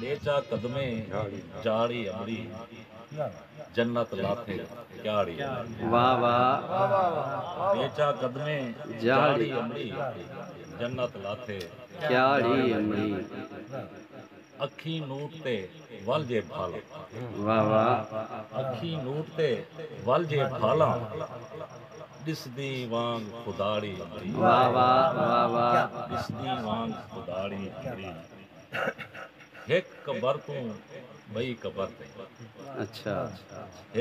बेचा कदमे जाड़ी अमड़ी जन्नत लाथे क्याड़ी। वाह वाह। बेचा कदमे जाड़ी अमड़ी जन्नत लाथे क्याड़ी अमड़ी। अखी नूट ते वल जे भाला। वाह वाह। अखी नूट ते वल जे भाला दिसदी वांग खुदाड़ी अमड़ी। वाह वाह वाह वाह। दिसदी वांग खुदाड़ी अमड़ी। एक कबर तू बई कबर ते। अच्छा।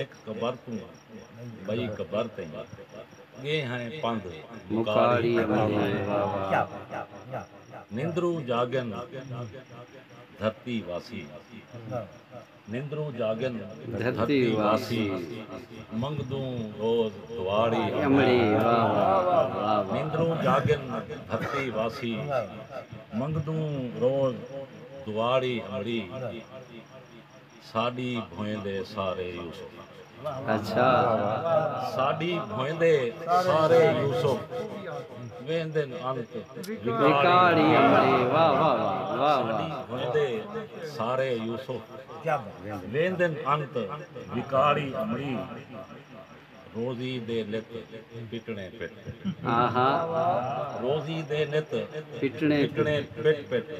एक कबर तू बई कबर ते ये हैं पंध मुकाड़ी अमड़ी। वाह वाह। निंद्रू जागन धरती वासी। निंद्रू जागन धरती वासी मंगदू रोज दुआड़ी अमड़ी। वाह वाह वाह। निंद्रू जागन धरती वासी मंगदू रोज दुआड़ी अमड़ी साडी भोएंदे सारे यूसुफ। अच्छा। साडी भोएंदे सारे यूसुफ वेंदन अंत विकाड़ी अमड़ी। वाह वाह वाह साडी वाह। भोएंदे सारे यूसुफ वेंदन अंत विकाड़ी अमड़ी रोजी दे नित पिटने पिट। आहा। रोजी दे नित पिटने पिट पिट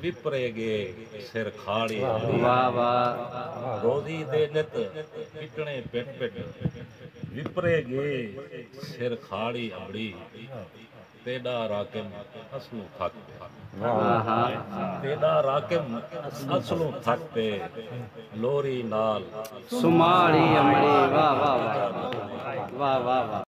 विपरे गे सिर खाड़ी। वाह वाह। रोजी दे नित पिटने पिट पिट विपरे गे सिर खाड़ी अमड़ी तेडा राकिम असलू थक पे। आहा। तेडा राकिम असलू थक पे लोरी नाल सुमाड़ी अमड़ी। वाह वाह वाह वाह वाह।